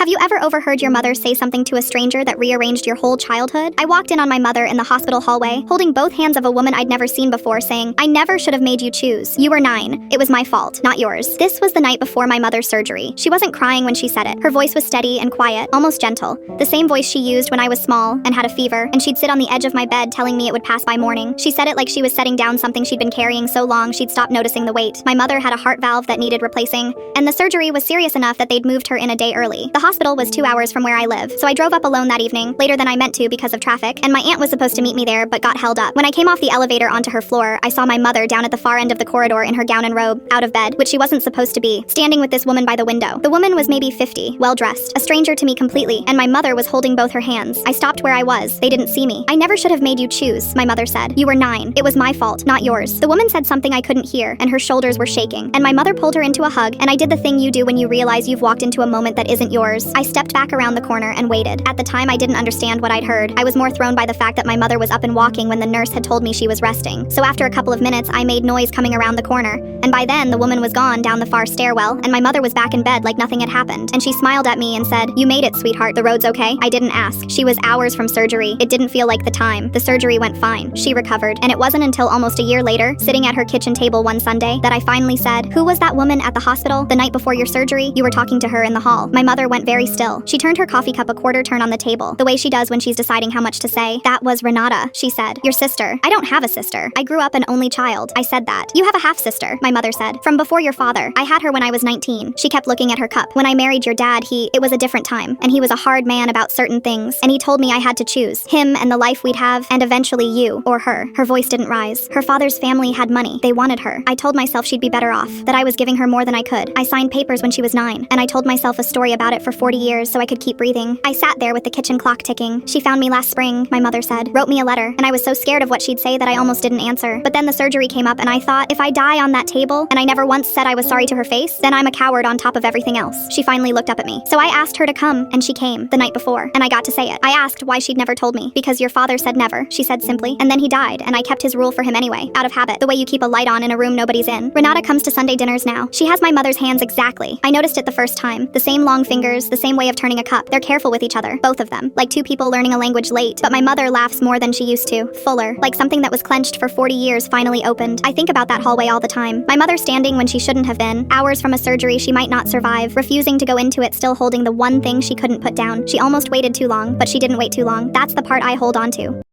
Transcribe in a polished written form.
Have you ever overheard your mother say something to a stranger that rearranged your whole childhood? I walked in on my mother in the hospital hallway, holding both hands of a woman I'd never seen before, saying, "I never should have made you choose. You were 9. It was my fault, not yours." This was the night before my mother's surgery. She wasn't crying when she said it. Her voice was steady and quiet, almost gentle. The same voice she used when I was small and had a fever, and she'd sit on the edge of my bed telling me it would pass by morning. She said it like she was setting down something she'd been carrying so long she'd stopped noticing the weight. My mother had a heart valve that needed replacing, and the surgery was serious enough that they'd moved her in a day early. The hospital was 2 hours from where I live, so I drove up alone that evening, later than I meant to because of traffic, and my aunt was supposed to meet me there but got held up. When I came off the elevator onto her floor, I saw my mother down at the far end of the corridor in her gown and robe, out of bed, which she wasn't supposed to be, standing with this woman by the window. The woman was maybe 50, well-dressed, a stranger to me completely, and my mother was holding both her hands. I stopped where I was. They didn't see me. "I never should have made you choose," my mother said. "You were 9. It was my fault, not yours." The woman said something I couldn't hear, and her shoulders were shaking, and my mother pulled her into a hug, and I did the thing you do when you realize you've walked into a moment that isn't yours. I stepped back around the corner and waited. At the time, I didn't understand what I'd heard. I was more thrown by the fact that my mother was up and walking when the nurse had told me she was resting. So after a couple of minutes, I made noise coming around the corner, and by then, the woman was gone down the far stairwell, and my mother was back in bed like nothing had happened, and she smiled at me and said, "You made it, sweetheart. The road's okay?" I didn't ask. She was hours from surgery. It didn't feel like the time. The surgery went fine. She recovered, and it wasn't until almost a year later, sitting at her kitchen table one Sunday, that I finally said, "Who was that woman at the hospital the night before your surgery? You were talking to her in the hall." My mother went very still. She turned her coffee cup a quarter turn on the table, the way she does when she's deciding how much to say. "That was Renata," she said. "Your sister." "I don't have a sister. I grew up an only child." I said that. "You have a half-sister," my mother said. "From before your father. I had her when I was 19. She kept looking at her cup. "When I married your dad, it was a different time, and he was a hard man about certain things, and he told me I had to choose him and the life we'd have, and eventually you, or her." Her voice didn't rise. "Her father's family had money. They wanted her. I told myself she'd be better off, that I was giving her more than I could. I signed papers when she was 9, and I told myself a story about it for 40 years so I could keep breathing. I sat there with the kitchen clock ticking. She found me last spring," my mother said, "wrote me a letter, and I was so scared of what she'd say that I almost didn't answer. But then the surgery came up, and I thought, if I die on that table, and I never once said I was sorry to her face, then I'm a coward on top of everything else." She finally looked up at me. So I asked her to come, and she came, the night before, and I got to say it. I asked why she'd never told me. "Because your father said never," she said simply, "and then he died, and I kept his rule for him anyway, out of habit, the way you keep a light on in a room nobody's in." Renata comes to Sunday dinners now. She has my mother's hands exactly. I noticed it the first time. The same long fingers, the same way of turning a cup. They're careful with each other, both of them, like two people learning a language late. But my mother laughs more than she used to, fuller, like something that was clenched for 40 years finally opened. I think about that hallway all the time. My mother standing when she shouldn't have been, hours from a surgery she might not survive, refusing to go into it, still holding the one thing she couldn't put down. She almost waited too long, but she didn't wait too long. That's the part I hold on to.